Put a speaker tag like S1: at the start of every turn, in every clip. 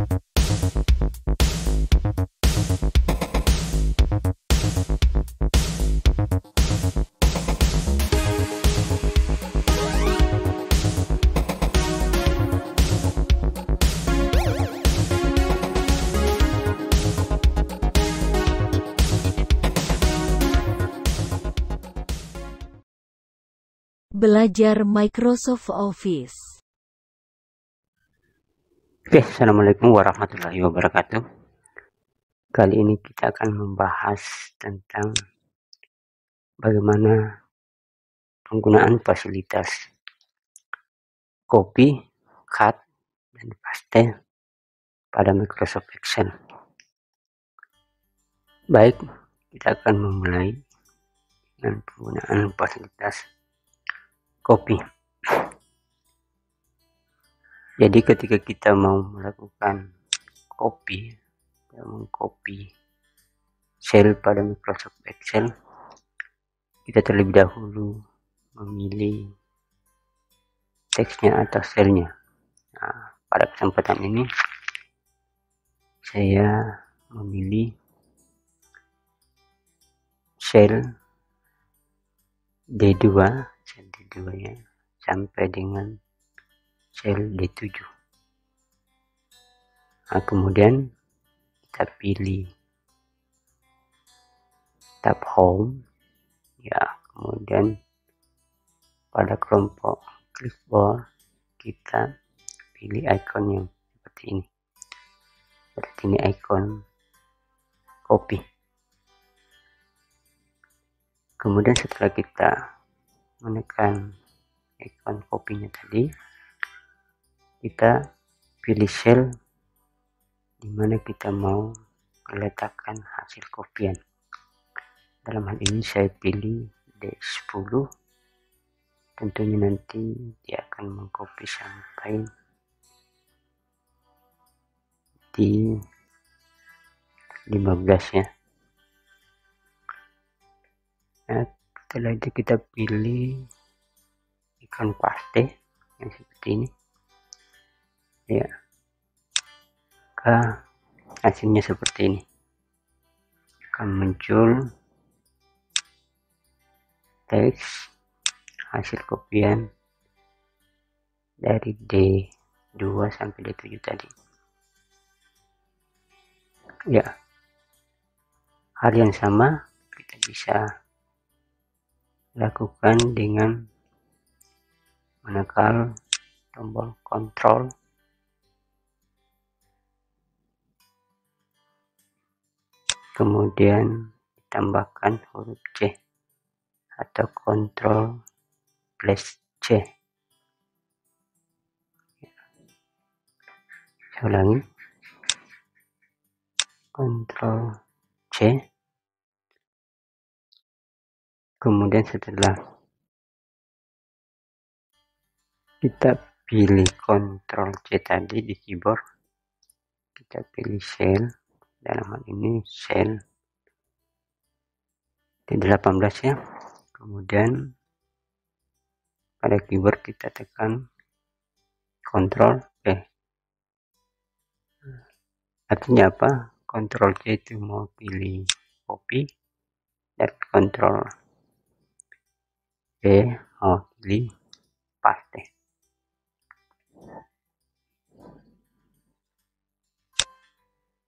S1: Belajar Microsoft Office.
S2: Oke, assalamualaikum warahmatullahi wabarakatuh. Kali ini kita akan membahas tentang bagaimana penggunaan fasilitas copy, cut, dan paste pada Microsoft Excel. Baik, kita akan memulai dengan penggunaan fasilitas copy. Jadi ketika kita mau melakukan copy, mengcopy sel pada Microsoft Excel, kita terlebih dahulu memilih teksnya atau selnya. Nah, pada kesempatan ini saya memilih sel D2, sel D2 ya, sampai dengan sel D7. Nah, kemudian kita pilih tab home ya, kemudian pada kelompok clipboard kita pilih icon yang seperti ini. Berarti ini icon copy. Kemudian setelah kita menekan icon copy-nya tadi, kita pilih sel di mana kita mau meletakkan hasil kopian. Dalam hal ini saya pilih D10. Tentunya nanti dia akan mengcopy sampai di 15 ya. Nah, setelah itu kita pilih icon paste yang seperti ini ya, hasilnya seperti ini akan muncul teks hasil kopian dari D2 sampai D7 tadi ya. Hal yang sama kita bisa lakukan dengan menekan tombol Ctrl kemudian ditambahkan huruf C atau Ctrl+C. Saya ulangi, Ctrl+C. Kemudian setelah kita pilih Ctrl+C tadi di keyboard, kita pilih sel, dalam hal ini sel D18 ya. Kemudian pada keyboard kita tekan Ctrl+V. Artinya apa? Ctrl+C itu mau pilih copy, dan Ctrl+V mau pilih paste.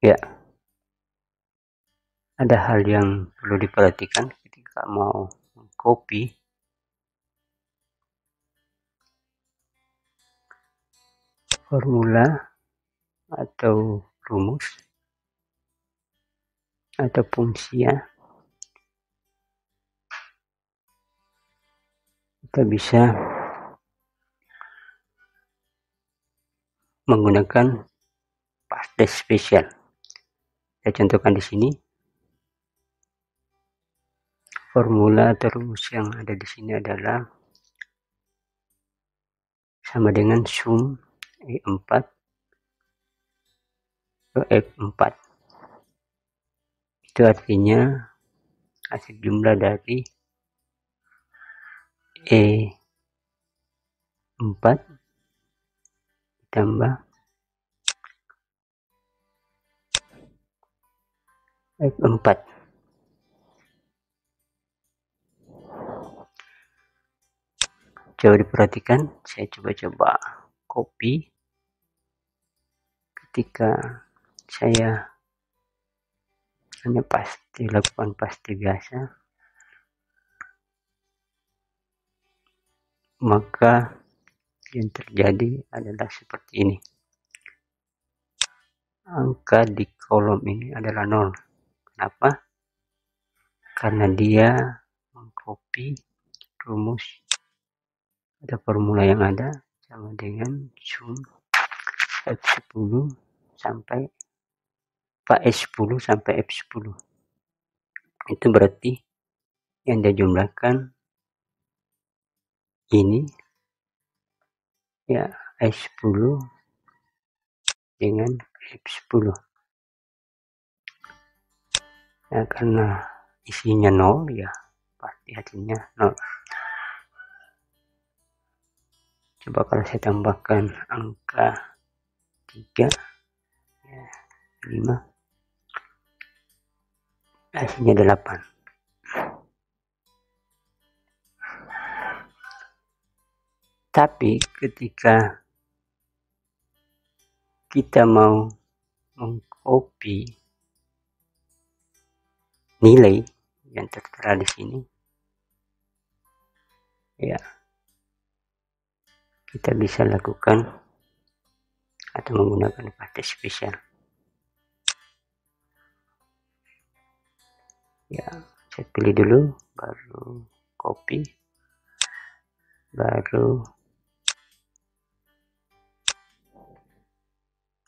S2: Ya, ada hal yang perlu diperhatikan ketika mau copy. Formula atau rumus atau fungsi ya, kita bisa menggunakan paste spesial. Saya contohkan di sini. Formula atau rumus yang ada di sini adalah sama dengan sum E4 ke F4. Itu artinya hasil jumlah dari E4 ditambah F4. Coba diperhatikan, saya coba copy. Ketika saya hanya lakukan paste biasa, maka yang terjadi adalah seperti ini. Angka di kolom ini adalah 0. Kenapa? Karena dia mengcopy rumus atau formula yang ada sama dengan sum F10 sampai S10 sampai F10. Itu berarti yang dia jumlahkan ini ya S10 dengan F10. Nah, karena isinya 0 ya pasti hasilnya 0. Coba kalau saya tambahkan angka 3 ya, 5, hasilnya 8. Tapi ketika kita mau mengcopy nilai yang tertera di sini, ya kita bisa lakukan atau menggunakan paste spesial. Ya, saya pilih dulu, baru copy, baru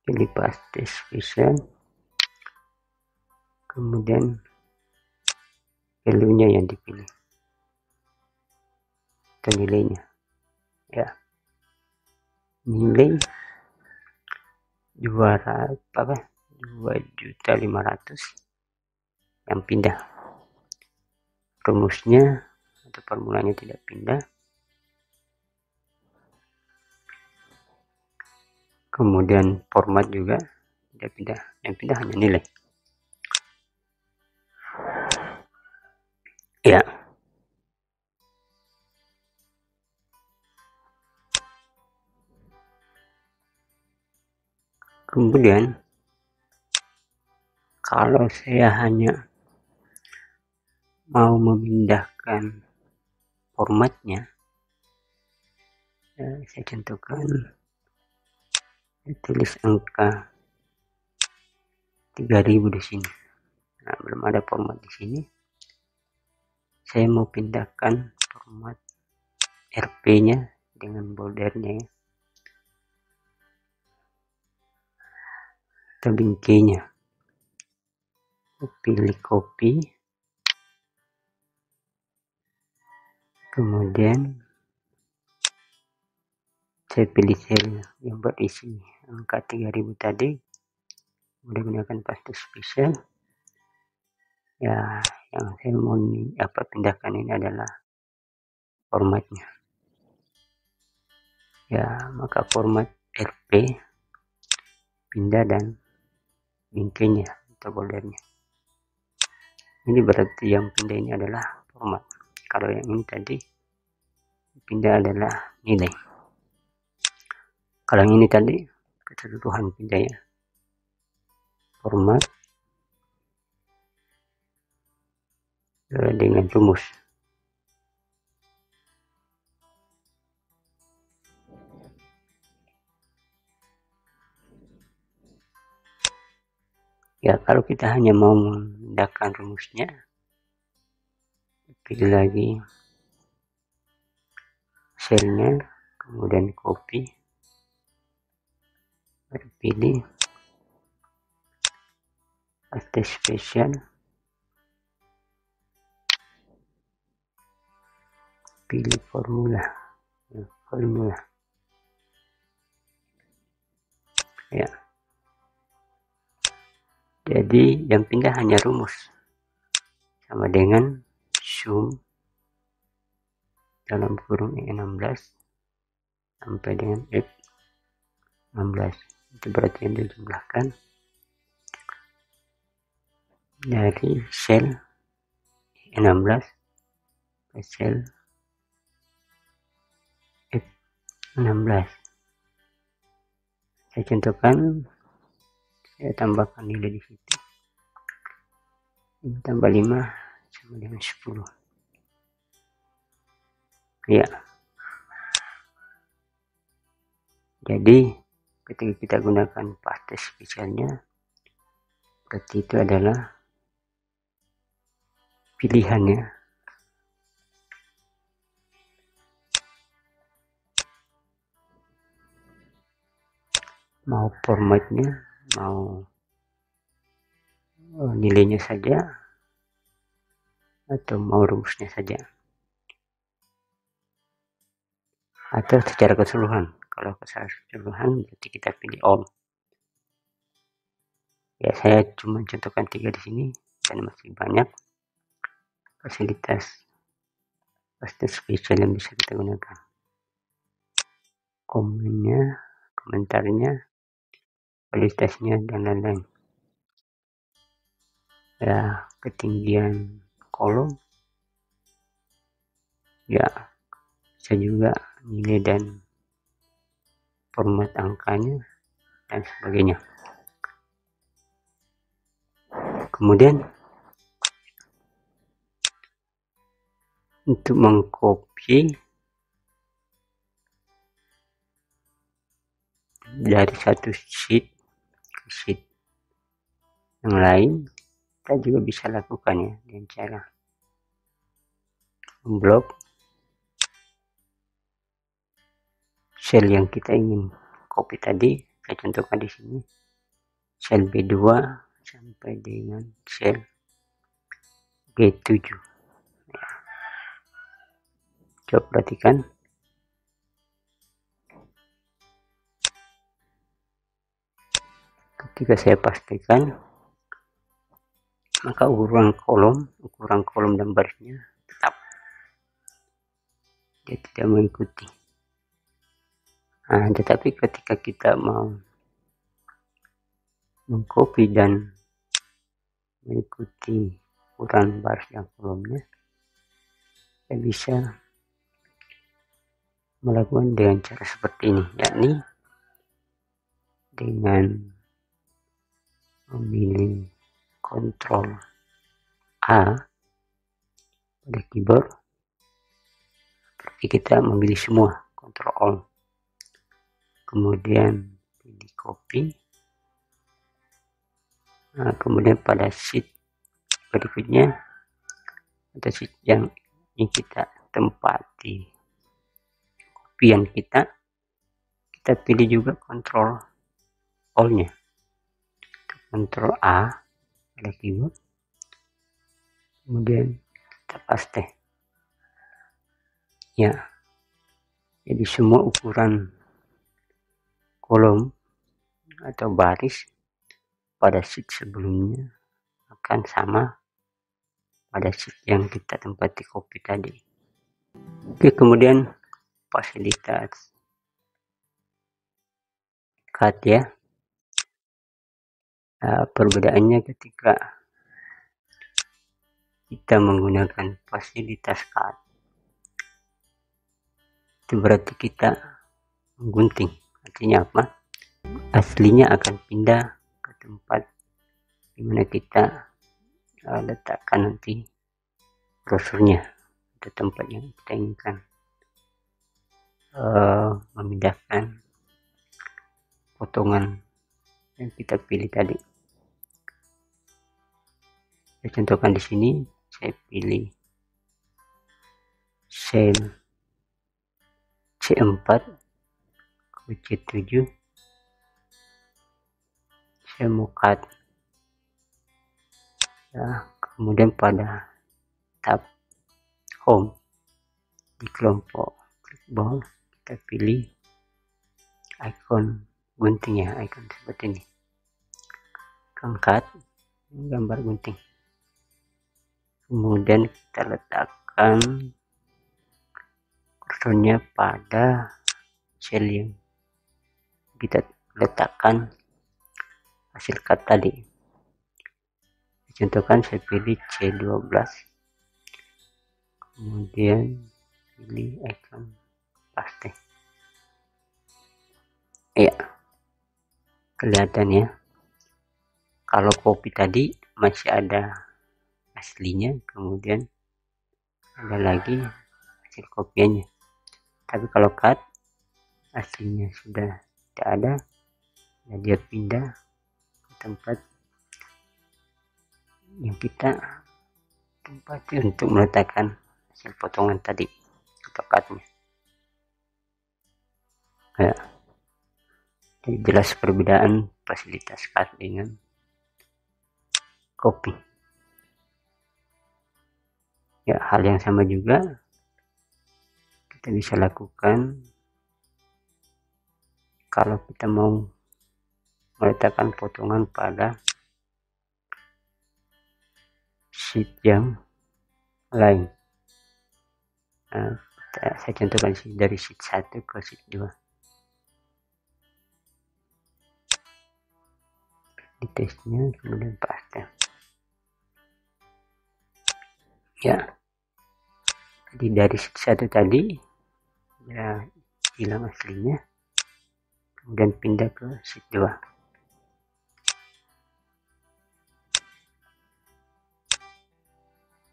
S2: pilih paste spesial, kemudian value-nya yang dipilih atau nilainya, ya nilai 2.500.000 yang pindah, rumusnya atau formulanya tidak pindah. Kemudian format juga tidak pindah, yang pindah hanya nilai. Ya, kemudian kalau saya hanya mau memindahkan formatnya, ya, saya contohkan, saya tulis angka 3000 di sini. Nah, belum ada format di sini. Saya mau pindahkan format RP-nya dengan bordernya ya, atau bingkainya. Pilih copy, kemudian saya pilih sel yang berisi angka 3000 tadi, kemudian gunakan paste spesial. Ya, yang saya mau pindahkan ini adalah formatnya. Ya, maka format RP pindah dan bingkainya atau bordernya. Ini berarti yang pindah ini adalah format. Kalau yang ini tadi pindah adalah nilai. Kalau yang ini tadi keseluruhan pindahnya. Format dengan rumus. Ya, kalau kita hanya mau memindahkan rumusnya, pilih lagi selnya, kemudian copy, pilih paste spesial, pilih formula, ya. Jadi yang pindah hanya rumus, sama dengan sum dalam kurung E16 sampai dengan F16. Itu berarti yang dijumlahkan dari sel 16 ke sel F16. Saya contohkan, saya tambahkan nilai di situ. 5 tambah 5 sama dengan 10. Ya. Jadi ketika kita gunakan paste spesialnya, berarti itu adalah pilihannya. Mau formatnya, mau nilainya saja, atau mau rumusnya saja, atau secara keseluruhan. Kalau secara keseluruhan berarti kita pilih all. Ya, saya cuma contohkan 3 di sini dan masih banyak fasilitas paste spesial yang bisa kita gunakan. Komentarnya, kualitasnya, dan lain-lain. Ya, ketinggian kolom, ya, bisa juga nilai dan format angkanya dan sebagainya. Kemudian untuk mengcopy dari satu sheet ke sheet yang lain, kita juga bisa lakukan ya dengan cara memblok sel yang kita ingin copy tadi. Saya contohkan di sini sel B2 sampai dengan sel G7. Ya. Coba perhatikan. Ketika saya pastikan, maka ukuran kolom dan barisnya tetap, dia tidak mengikuti. Nah, tetapi ketika kita mau mengcopy dan mengikuti ukuran baris dan kolomnya, kita bisa melakukan dengan cara seperti ini, yakni dengan memilih Ctrl A pada keyboard. Berarti kita memilih semua, Ctrl Alt, kemudian pilih copy. Nah, kemudian pada sheet berikutnya atau sheet yang ingin kita tempati kopian kita pilih juga Ctrl Alt nya, Ctrl A pada keyboard, kemudian kita paste. Ya, jadi semua ukuran kolom atau baris pada sheet sebelumnya akan sama pada sheet yang kita tempati copy tadi. Oke, kemudian fasilitas cut ya. Perbedaannya ketika kita menggunakan fasilitas cut, itu berarti kita menggunting. Artinya apa? Aslinya akan pindah ke tempat dimana kita letakkan nanti brosurnya atau tempat yang kita inginkan memindahkan potongan yang kita pilih tadi. Saya contohkan di sini, saya pilih sel C4 ke C7. Saya mau cut ya, kemudian pada tab home di kelompok clipboard kita pilih icon gunting ya, icon seperti ini, angkat gambar gunting, kemudian kita letakkan kursornya pada sel yang kita letakkan hasil cut tadi. contohkan saya pilih C12, kemudian pilih icon paste. Ya, kelihatan ya, kalau copy tadi masih ada aslinya, kemudian ada lagi hasil kopiannya. Tapi kalau cut, aslinya sudah tidak ada, dan dia pindah ke tempat yang kita tempati untuk meletakkan hasil potongan tadi atau cutnya. Ya, jadi jelas perbedaan fasilitas cut dengan copy. Ya, hal yang sama juga kita bisa lakukan kalau kita mau meletakkan potongan pada sheet yang lain. Nah, saya contohkan dari sheet 1 ke sheet 2. Di tesnya kemudian paste. Ya, jadi dari sheet 1 tadi ya hilang aslinya, kemudian pindah ke sheet 2.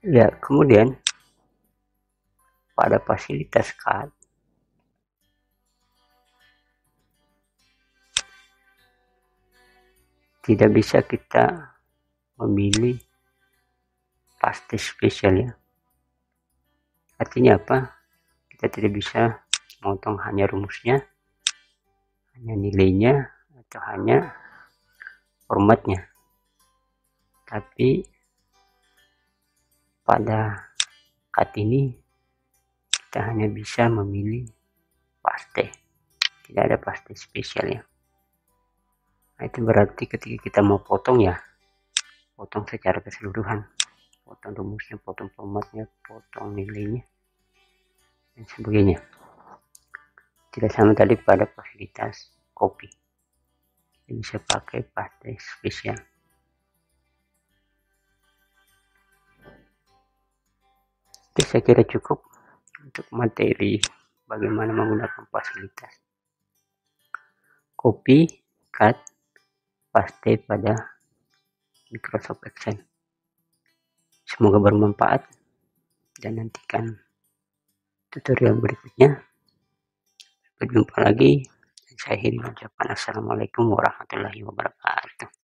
S2: Ya, kemudian pada fasilitas cut tidak bisa kita memilih paste spesial ya. Artinya apa? Kita tidak bisa memotong hanya rumusnya, hanya nilainya, atau hanya formatnya. Tapi pada cut ini kita hanya bisa memilih paste, tidak ada paste spesial ya. Nah, itu berarti ketika kita mau potong ya, potong secara keseluruhan, potong rumusnya, potong formatnya, potong nilainya, dan sebagainya. Tidak sama tadi pada fasilitas copy, kita bisa pakai paste spesial. Oke, saya kira cukup untuk materi bagaimana menggunakan fasilitas copy, cut, paste pada Microsoft Excel. Semoga bermanfaat dan nantikan tutorial berikutnya. Berjumpa lagi. Saya akhiri ucapan assalamualaikum warahmatullahi wabarakatuh.